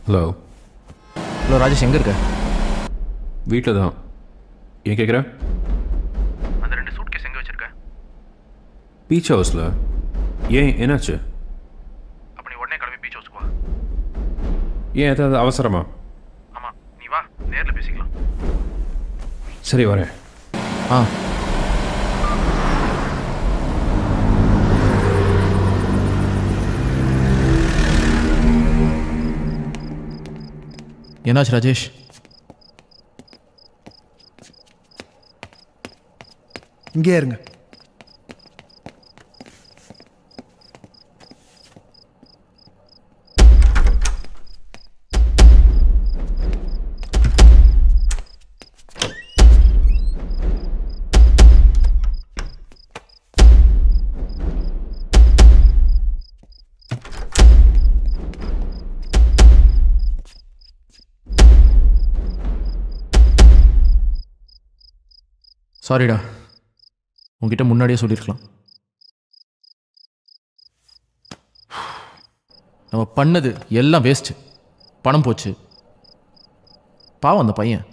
Hello hello Rajesh, எங்கே இருக்க? வீட்டில் தான். ஏன் கேட்குற? அந்த 2 சூட்கேஸ் எங்கே வச்சிருக்க? பீச் ஹவுஸில். ஏன், என்னாச்சு? அப்போ நீ உடனே கிளம்பி பீச் ஹவுஸ்க்கு வா. ஏன், ஏதாவது அவசரமா? ஆமாம், நீ வா, நேரில் பேசிக்கலாம். சரி, வரேன். ஆ. என்னாச்சு ராஜேஷ்? இங்கே இருங்க. சாரிடா, உங்ககிட்ட முன்னாடியே சொல்லியிருக்கலாம். நம்ம பண்ணது எல்லாம் வேஸ்ட்டு. பணம் போச்சு. பாவம் அந்த பையன்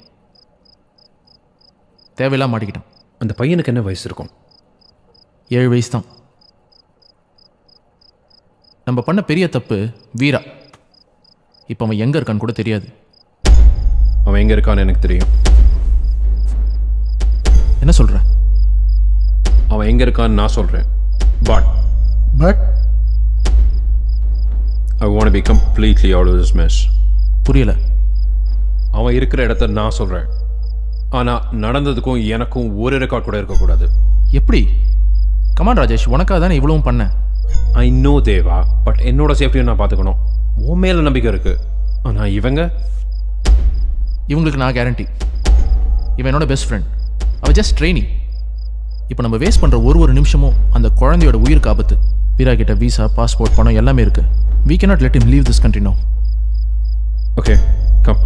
தேவையில்லாம் மாட்டிக்கிட்டான். அந்த பையனுக்கு என்ன வயசு இருக்கும்? 7 வயசு தான். நம்ம பண்ண பெரிய தப்பு வீரா. இப்போ அவன் எங்கே இருக்கான்னு கூட தெரியாது. அவன் எங்கே இருக்கான்னு எனக்கு தெரியும். என்ன சொல்கிற? அவன் எங்கே இருக்கான்னு நான் சொல்கிறேன். But I want to be completely out of this mess. புரியல. அவன் இருக்கிற இடத்த நான் சொல்கிறேன். ஆனால் நடந்ததுக்கும் எனக்கும் ஒரு ரெக்கார்ட் கூட இருக்கக்கூடாது. எப்படி? கமான் ராஜேஷ், உனக்காக தானே இவ்வளவும் பண்ணேன். ஐ நோ தேவா, பட் என்னோட சேஃப்டியை நான் பார்த்துக்கணும். உன் மேலே நம்பிக்கை இருக்குது. ஆனால் இவங்களுக்கு நான் கேரண்டி. இவன் என்னோட பெஸ்ட் ஃப்ரெண்ட். அவள் ஜஸ்ட் ட்ரெயினிங். இப்போ நம்ம வேஸ்ட் பண்ணுற ஒரு நிமிஷமும் அந்த குழந்தையோட உயிருக்கு ஆபத்து. வீரா கிட்ட விசா, பாஸ்போர்ட், பணம் எல்லாமே இருக்கு. We cannot let him leave this country now. Okay, come.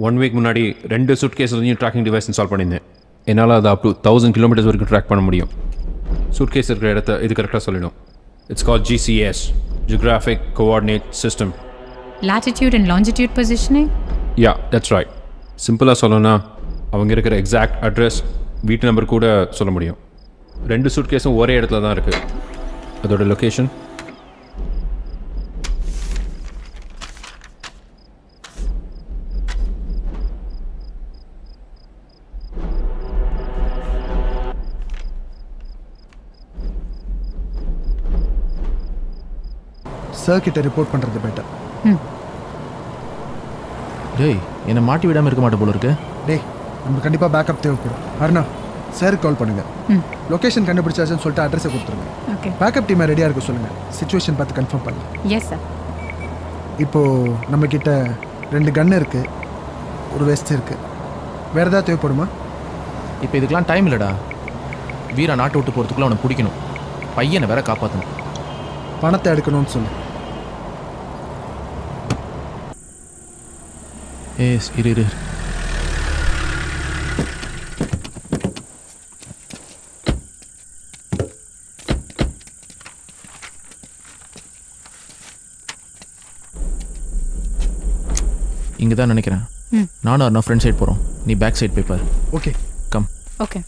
One week முன்னாடி 2 சூட்கேஸ்லையும் ட்ராக்கிங் டிவைஸ் இன்ஸ்டால் பண்ணியிருந்தேன். என்னால் அதை அப் டு 1000 கிலோமீட்டர்ஸ் வரைக்கும் ட்ராக் பண்ண முடியும். சூட்கேஸ் இருக்கிற இடத்த இது கரெக்டாக சொல்லிடும். It's called GCS, Geographic Coordinate System. Latitude and longitude positioning? Yeah, that's right. சிம்பிளாக சொல்லணும்னா அவங்க இருக்கிற எக்ஸாக்ட் அட்ரஸ், வீட்டு நம்பர் கூட சொல்ல முடியும். 2 சூட்கேஸும் ஒரே இடத்துல தான் இருக்குது. அதோட லொக்கேஷன் சார் கிட்ட ரிப்போர்ட் பண்ணுறது பெட்டர். டேய், என்னை மாட்டி விடாமல் இருக்க மாட்டே போல இருக்கு. டேய், நமக்கு கண்டிப்பாக பேக்கப் தேவைப்படும். அருணா, சாருக்கு கால் பண்ணுங்கள். லொக்கேஷன் கண்டுபிடிச்சாச்சுன்னு சொல்லிட்டு அட்ரஸை கொடுத்துருங்க. ஓகே. பேக்கப் டீமை ரெடியாக இருக்க சொல்லுங்கள். சிச்சுவேஷன் பார்த்து கன்ஃபார்ம் பண்ணலாம். Yes sir. இப்போது நம்மக்கிட்ட 2 கன் இருக்குது, ஒரு வெஸ்ட் இருக்குது. வேறு ஏதாவது தேவைப்படுமா? இப்போ இதுக்கெலாம் டைம் இல்லைடா. வீரா நாட்டை விட்டு போகிறதுக்குள்ள அவனை பிடிக்கணும். பையனை வேற காப்பாற்றணும். பணத்தை எடுக்கணும்னு சொல்லு. இரு. இங்கே தான் நினைக்கிறேன். நானும் அருணா ஃப்ரண்ட் சைட் போகிறோம். நீ பேக் சைட் போய் பாரு. Okay, come. ஓகே.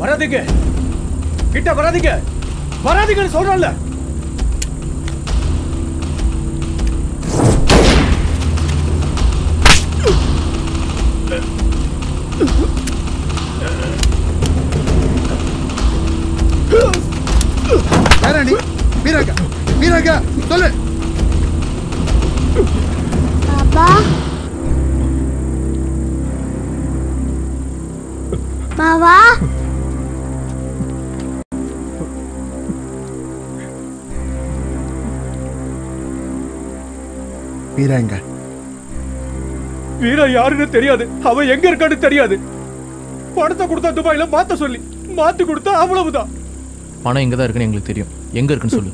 வராதீங்க, கிட்ட வராதீங்க, வராதீங்கன்னு சொல்றேன்ல. யாராண்டி? வீராக்கா, வீராக்கா சொல்லு. அப்பா பாவா வீரா எங்க? வீரா யாருன்னு தெரியாது, அவன் எங்க இருக்கான்னு தெரியாது. பணத்தை கொடுத்தா துபாயில மாத்த சொல்லி மாத்தி கொடுத்தா அவ்வளவுதான். பணம் எங்க தான் இருக்குன்னு எங்களுக்கு தெரியும், எங்க இருக்குன்னு சொல்லு.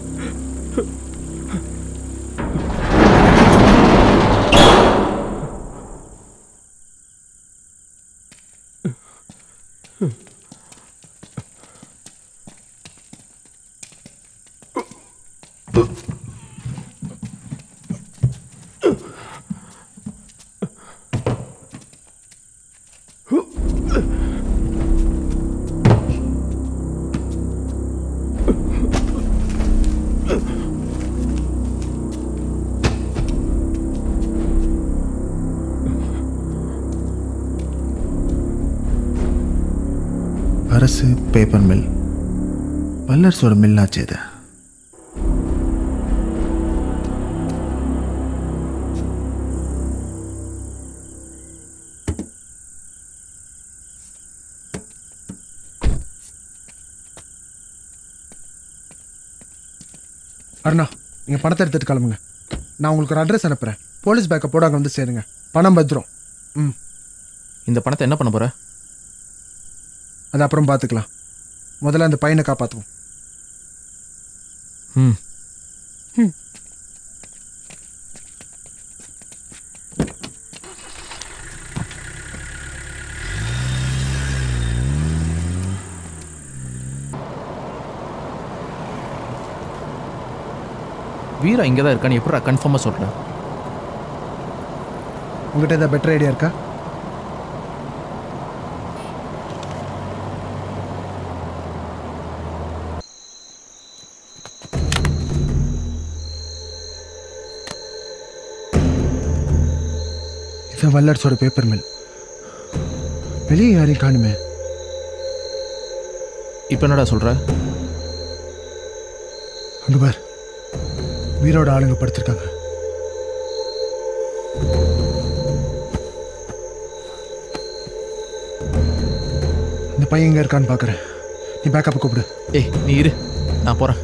அரசு பேப்பர் மில், வல்லரசோட மில் ஆச்சு இது. அருணா, நீங்கள் பணத்தை எடுத்துகிட்டு கிளம்புங்க. நான் உங்களுக்கு ஒரு அட்ரஸ் அனுப்புகிறேன். போலீஸ் பேக்கப்போட அங்கே வந்து சேருங்க. பணம் பத்திரம். ம். இந்த பணத்தை என்ன பண்ண போகிற? அது அப்புறம் பார்த்துக்கலாம். முதல்ல அந்த பையனை காப்பாற்றுவோம். ம். வீரா இங்கே தான் இருக்கான்னு எப்படா கன்ஃபார்மாக சொல்கிறேன்? உங்கள்கிட்ட ஏதாவது பெட்டர் ஐடியா இருக்கா? இது வல்லரசோட பேப்பர் மில். வெளியே யாரையும் காணுமே. இப்போ என்னடா சொல்கிற? அங்கே பார், வீரோட ஆளுங்க படுத்திருக்காங்க. இந்த பையன் எங்க இருக்கான்னு பார்க்குறேன். நீ பேக்கப் கூப்பிடு. ஏய், நீ இரு, நான் போகிறேன்.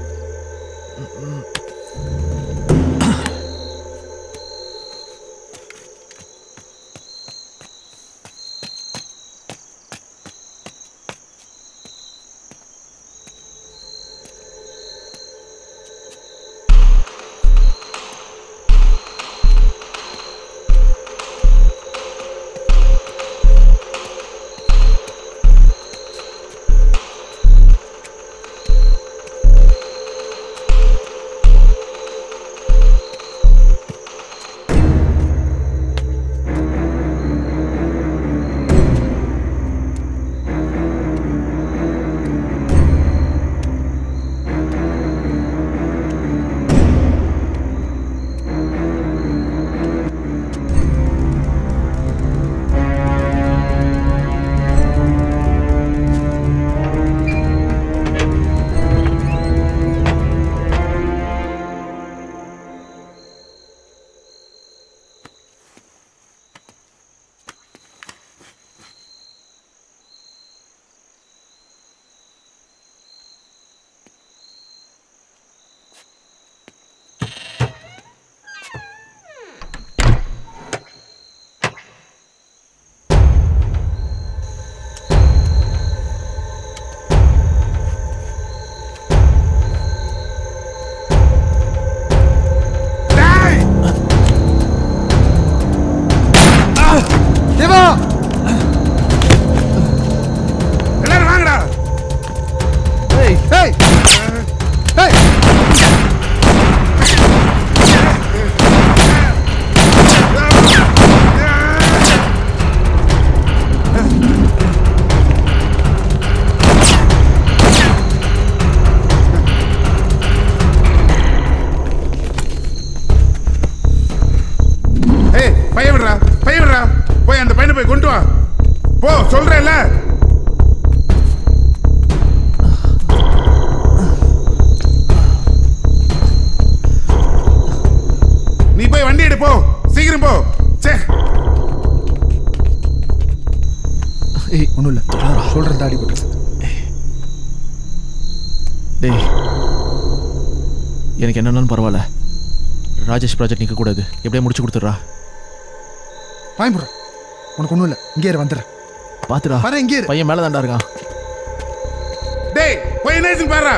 போய் கொண்டு வா. போ சொல்றேன்ல. டேய் எனக்கு என்னன்னாலும் பரவாயில்ல, ராஜேஷ் ப்ராஜெக்ட் நிற்கக்கூடாது, எப்படியே முடிச்சு கொடுத்துட்றா. பயன்படுறோம், உனக்கு ஒன்றும் இல்லை, இங்கே வந்துடுறேன். பார்த்துடா, இங்கே பையன் மேலே தாண்டா இருக்கான். டேய் போய் என்ன பாரு.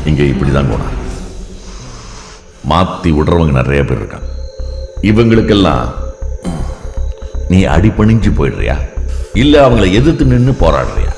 இங்கே இப்படிதான் போனா மாத்தி விடுறவங்க நிறைய பேர் இருக்காங்க. இவங்களுக்கெல்லாம் நீ அடிபணிஞ்சு போயிடுறியா, இல்ல அவங்களை எதிர்த்து நின்று போராடுறியா?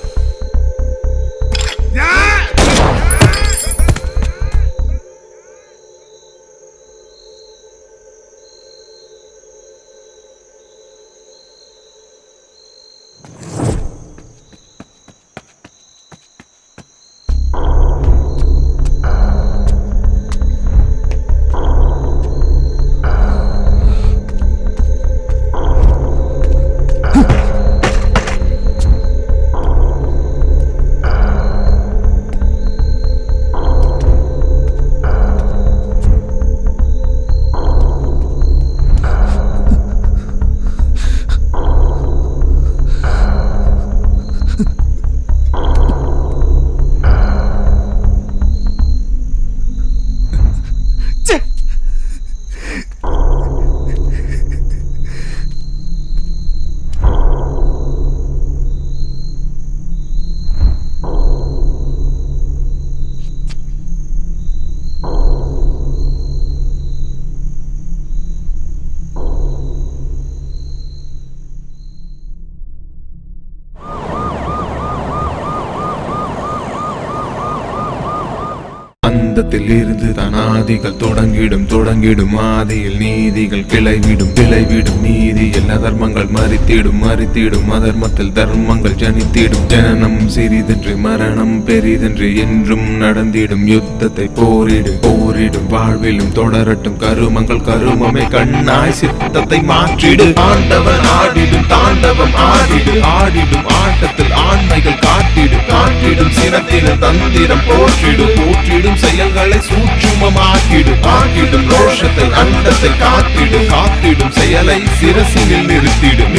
இருந்து தனாதிகள் தொடங்கிடும் ஆதியில் நீதிகள் கிளைவிடும் நீதியில் அதர்மங்கள் மறித்திடும் அதர்மத்தில் தர்மங்கள் ஜனித்திடும். ஜனனம் சிறிதென்று மரணம் பெரிதென்று என்றும் நடந்திடும். யுத்தத்தை போரிடும் வாழ்விலும் தொடரட்டும் கருமங்கள் கருமமே கண்ணாய் சித்தத்தை மாற்றிடு. ஆண்டவன் ஆடிடும் தாண்டவம் ஆடிடும் ஆட்டத்தில் ஆண்மைகள் காட்டிடும் சினத்திலும் தந்திரம் போற்றிடும் செயல்களை சூட்சுமமாக்கிடும் ரோஷத்தை அண்டத்தை காத்திடும் செயலை சிரசினில் நிறுத்திடும்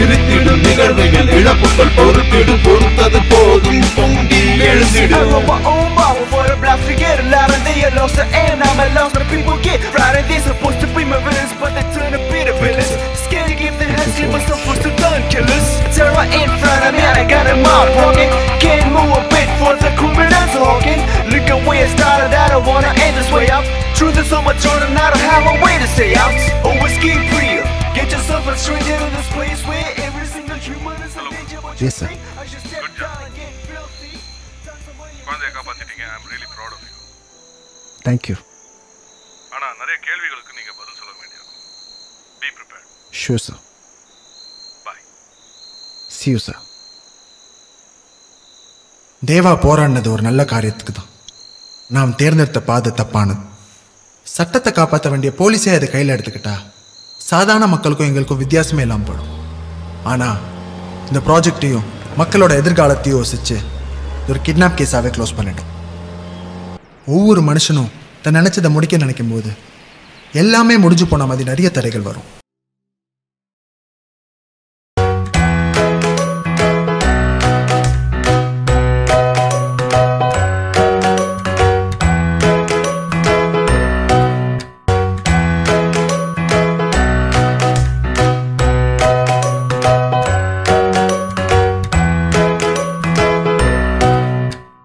நிகழ்வுகள் இழப்புகள் பொறுத்தது போதும் பொங்கி எழுந்திடும். Can't move a bit for the criminals walking. Look at where it started, I don't wanna end this way out. Truth is so much harder, I don't have a way to stay out. Always keep real, get yourself a straight into this place where every single human is a danger. Yes, sir. Good job. குழந்தையை காப்பாத்திட்டீங்க. I am really proud of you. Thank you. ஆனா நிறைய கேள்விகளுக்கு நீங்க பதில் சொல்ல வேண்டியிருக்கும். Be prepared. Sure, sir. Bye. See you, sir. தேவா போராடினது ஒரு நல்ல காரியத்துக்கு தான். நாம் தேர்ந்தெடுத்த பாதை தப்பானது. சட்டத்தை காப்பாற்ற வேண்டிய போலீஸே அதை கையில் எடுத்துக்கிட்டா சாதாரண மக்களுக்கும் எங்களுக்கும் வித்தியாசமே இல்லாமல் போயிடும். ஆனால் இந்த ப்ராஜெக்டையும் மக்களோட எதிர்காலத்தையும் யோசிச்சு ஒரு கிட்னாப் கேஸாகவே க்ளோஸ் பண்ணிட்டோம். ஒவ்வொரு மனுஷனும் தான் நினச்சதை முடிக்க நினைக்கும் போது எல்லாமே முடிஞ்சு போன மாதிரி நிறைய தடைகள் வரும்.